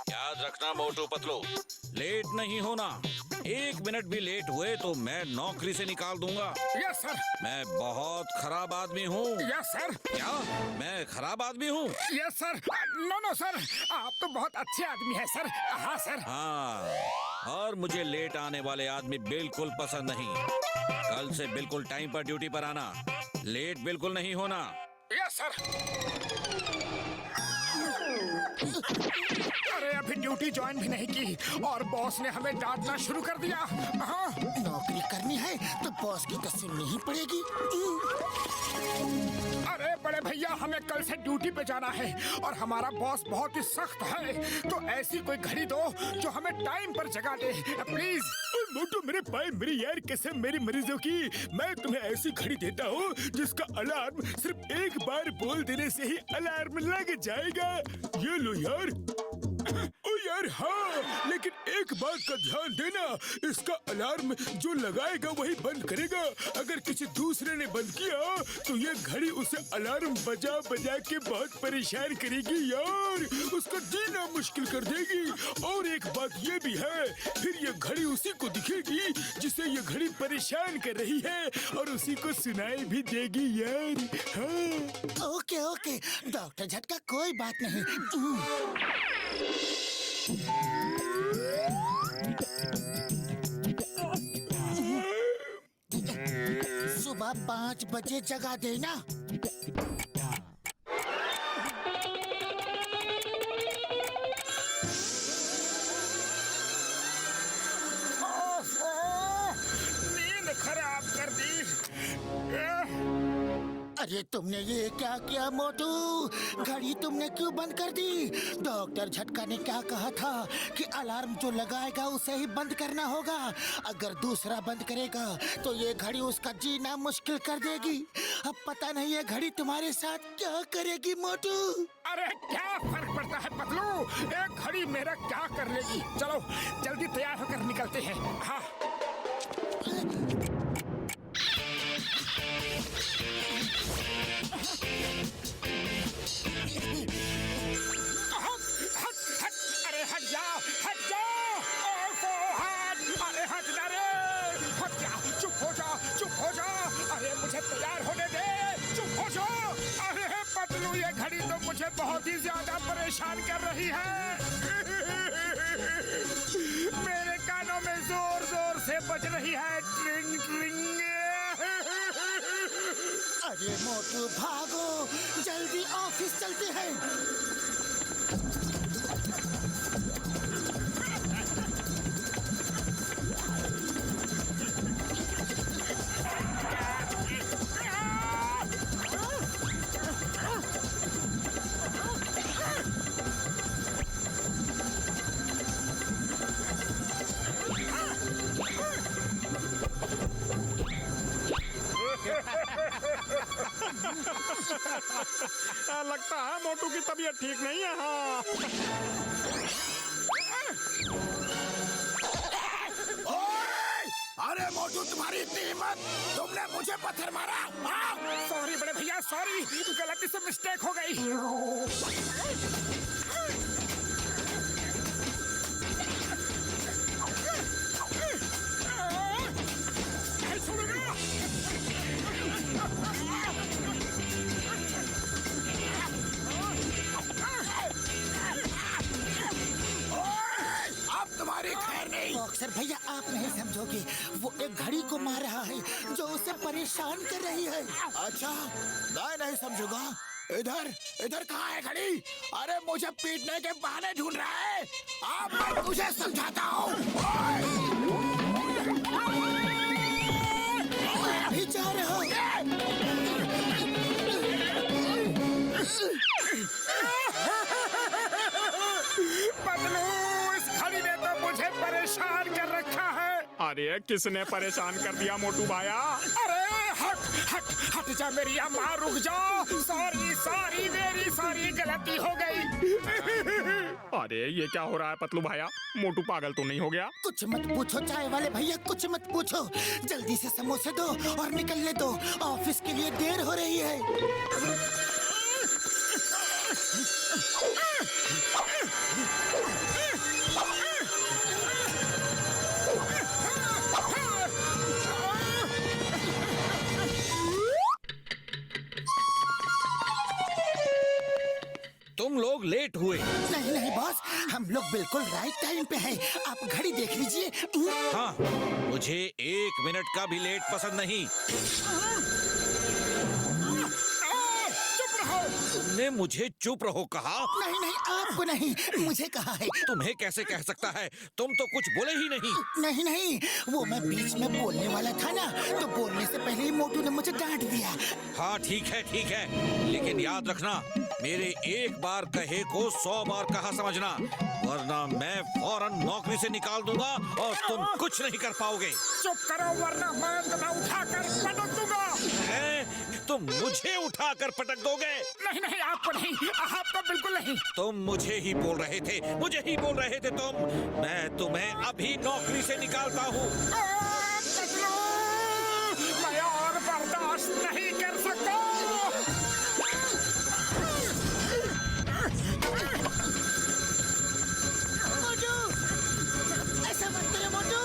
याद रखना मोटू पतलू, लेट नहीं होना। 1 मिनट भी लेट हुए तो मैं नौकरी से निकाल दूंगा। Yes sir. मैं बहुत खराब आदमी हूँ। Yes sir. क्या मैं खराब आदमी हूँ? Yes sir. No no sir, आप तो बहुत अच्छे आदमी हैं सर। हाँ सर। हाँ, और मुझे लेट आने वाले आदमी बिल्कुल पसंद नहीं। कल से बिल्कुल टाइम पर ड्यूटी पर आना, लेट बिल्कुल नहीं होना। Yes sir. अरे अभी ड्यूटी ज्वाइन भी नहीं की और बॉस ने हमें डांटना शुरू कर दिया। हाँ। नौकरी करनी है तो बॉस की तो सुननी ही पड़ेगी। अरे बड़े भैया, हमें कल से ड्यूटी पे जाना है और हमारा बॉस बहुत ही सख्त है, तो ऐसी कोई घड़ी दो जो हमें टाइम पर जगा दे प्लीज। मोटू मेरे भाई, मेरी यार कसम मेरी मरीजों की, मैं तुम्हें ऐसी घड़ी देता हूँ जिसका अलार्म सिर्फ एक बार बोल देने से ही अलार्म लग जाएगा। ये लो यार। ओ यार हाँ, लेकिन एक बात का ध्यान देना, इसका अलार्म जो लगाएगा वही बंद करेगा। अगर किसी दूसरे ने बंद किया तो ये घड़ी उसे अलार्म बजा बजा के बहुत परेशान करेगी यार, उसका जीना मुश्किल कर देगी। और एक बात ये भी है, फिर ये घड़ी उसी को दिखेगी जिसे ये घड़ी परेशान कर रही है और उसी को सुनाई भी देगी यार। हाँ। ओके ओके डॉक्टर झटका, कोई बात नहीं। सुबह 5 बजे जगा देना। नींद खराब कर दी। अरे तुमने ये क्या किया मोटू? घड़ी तुमने क्यों बंद कर दी? डॉक्टर झटका ने क्या कहा था कि अलार्म जो लगाएगा उसे ही बंद करना होगा। अगर दूसरा बंद करेगा तो ये घड़ी उसका जीना मुश्किल कर देगी। अब पता नहीं ये घड़ी तुम्हारे साथ क्या करेगी मोटू। अरे क्या फर्क पड़ता है पतलू, एक घड़ी मेरा क्या कर लेगी। चलो जल्दी तैयार होकर निकलते हैं। हाँ। अरे हट जाओ, हट जाओ। अरे हट जा रे, हट जा। चुप हो जा, चुप हो जा। अरे मुझे तैयार होने दे, चुप हो जाओ। अरे पतलू, ये घड़ी तो मुझे बहुत ही ज्यादा परेशान कर रही है। मेरे कानों में जोर जोर से बज रही है ट्रिंग ट्रिंग। अरे मोटू भागो, जल्दी ऑफिस चलते हैं। लगता है मोटू की तबीयत ठीक नहीं है। हाँ। अरे मोटू, तुम्हारी इतनी हिम्मत, तुमने मुझे पत्थर मारा। सॉरी बड़े भैया, सॉरी, गलती से मिस्टेक हो गई। अब तुम्हारी खैर नहीं। बॉक्सर भैया, आप नहीं समझोगे, वो एक घड़ी को मार रहा है जो उसे परेशान कर रही है। अच्छा, मैं नहीं समझूंगा। इधर इधर कहाँ है घड़ी? अरे मुझे पीटने के बहाने ढूंढ रहा है। अब मैं तुझे समझाता हूँ। अभी जा रहा हूँ। पतलू, इस घड़ी ने तो मुझे परेशान कर रखा है। अरे किसने परेशान कर दिया मोटू भाया? अरे हट हट हट जा मेरी अम्मा, रुक जाओ। सॉरी सॉरी, मेरी सॉरी, गलती हो गई। अरे ये क्या हो रहा है पतलू भैया? मोटू पागल तो नहीं हो गया? कुछ मत पूछो चाय वाले भैया, कुछ मत पूछो। जल्दी से समोसे दो और निकलने दो, ऑफिस के लिए देर हो रही है। तुम लोग लेट हुए। नहीं नहीं बॉस, हम लोग बिल्कुल राइट टाइम पे हैं। आप घड़ी देख लीजिए। हाँ, मुझे 1 मिनट का भी लेट पसंद नहीं। चुप रहो। तुमने मुझे चुप रहो कहा? नहीं नहीं, आपको नहीं, मुझे कहा है। तुम्हें कैसे कह सकता है? तुम तो कुछ बोले ही नहीं। नहीं नहीं, वो मैं बीच में बोलने वाला था ना, तो बोलने से पहले ही मोटू ने मुझे डांट दिया। हाँ ठीक है, लेकिन याद रखना, मेरे एक बार कहे को 100 बार कहा समझना, वरना मैं फौरन नौकरी से निकाल दूंगा और तुम कुछ नहीं कर पाओगे। चुप करो वरना मैं तुम्हें उठाकर पटक दूंगा। तुम मुझे उठाकर पटक दोगे? नहीं नहीं, आपको नहीं, आपको बिल्कुल नहीं। तुम मुझे ही बोल रहे थे तुम। मैं तुम्हें अभी नौकरी से निकालता हूँ। मैं और बर्दाश्त नहीं कर सकता। मोटू, ऐसा मत करो मोटू।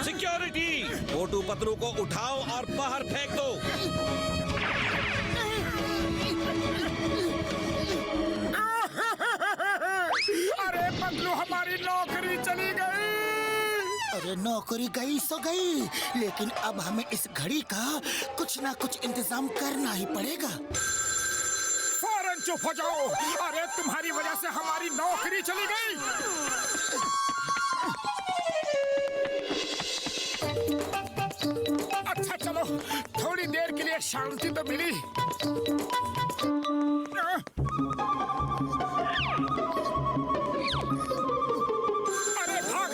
सिक्योरिटी, मोटू पतलू को उठाओ और बाहर फेंक दो। अरे पतलू, हमारी नौकरी चली गई। अरे नौकरी गई सो गई, लेकिन अब हमें इस घड़ी का कुछ ना कुछ इंतजाम करना ही पड़ेगा। फौरन चुप हो जाओ। अरे तुम्हारी वजह से हमारी नौकरी चली गई। अच्छा चलो, थोड़ी देर के लिए शांति तो मिली। अरे भाग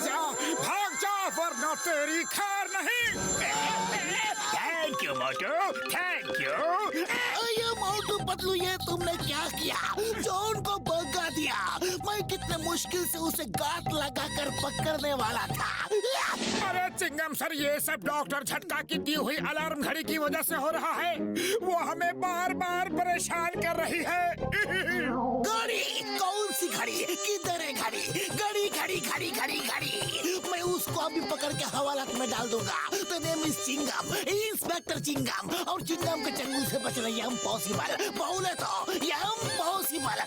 जा वरना तेरी खैर नहीं। Thank you Motu, thank you. अरे मोटू पतलू, ये तुमने क्या किया? जॉन को भगा दिया। मैं कितने मुश्किल से उसे गांठ लगाकर पकड़ने वाला था। अरे चिंगम सर, ये सब डॉक्टर झटका की दी हुई अलार्म घड़ी की वजह से हो रहा है। वो हमें बार बार परेशान कर रही है। घड़ी? कौन सी घड़ी? किधर है घड़ी? घड़ी घड़ी घड़ी घड़ी घड़ी। मैं उसको अभी पकड़ के हवालात में डाल दूंगा। तो name is Chingam, inspector Chingam. और चिंगम के चंगुल से बचना ये इम्पॉसिबल। बोले तो ये इम्पॉसिबल।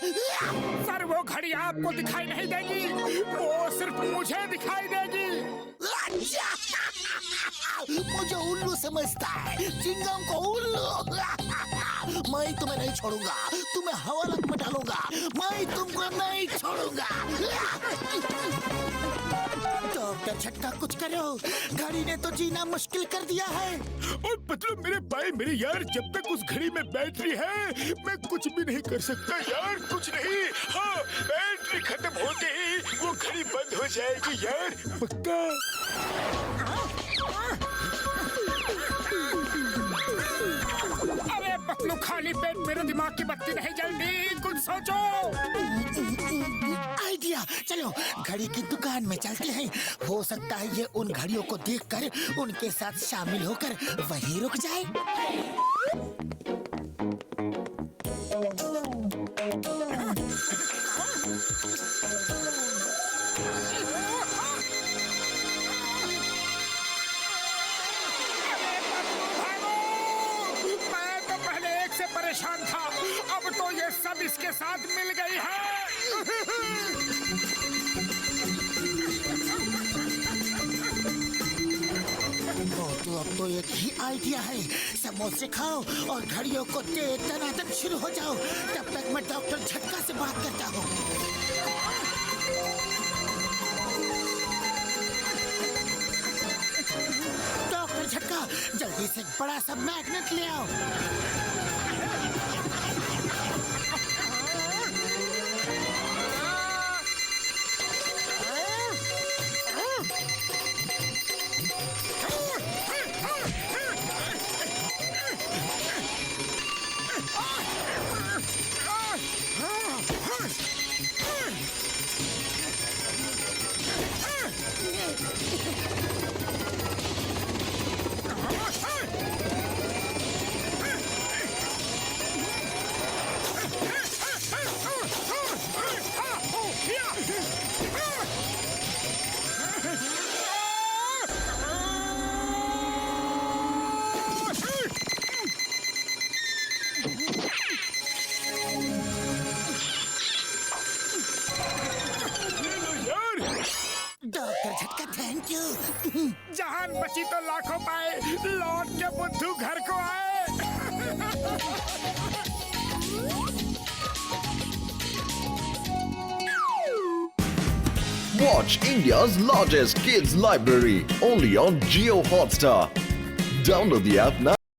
सर, वो घड़ी आपको दिखाई नहीं देगी, वो सिर्फ मुझे दिखाई देगी। मुझे उल्लू समझता है, चिंगम को उल्लू। मैं तुम्हें नहीं छोड़ूंगा, तुम्हें हवालात में डालूंगा। मैं तुमको नहीं छोड़ूंगा। डॉक्टर झटका, कुछ करो, घड़ी ने तो जीना मुश्किल कर दिया है। और मतलब मेरे भाई मेरे यार, जब तक उस घड़ी में बैटरी है मैं कुछ भी नहीं कर सकता यार, कुछ नहीं। हाँ, बैटरी खत्म होते ही वो घड़ी बंद हो जाएगी यार, पक्का। अरे पतलू, खाली पेट मेरे दिमाग की बत्ती नहीं जलती, कुछ सोचो। आइडिया, चलो घड़ी की दुकान में चलते हैं। हो सकता है ये उन घड़ियों को देखकर उनके साथ शामिल होकर वहीं रुक जाए। मैं तो पहले एक से परेशान था, अब तो ये सब इसके साथ मिल गई है। तो अब तो एक ही आइडिया है, समोसे खाओ और घड़ियों को तेज तनातन शुरू हो जाओ। तब तक मैं डॉक्टर झटका से बात करता हूँ। डॉक्टर झटका, जल्दी से एक बड़ा सा मैग्नेट ले आओ। Watch India's largest kids library only on Geo Hotstar. Download the app now.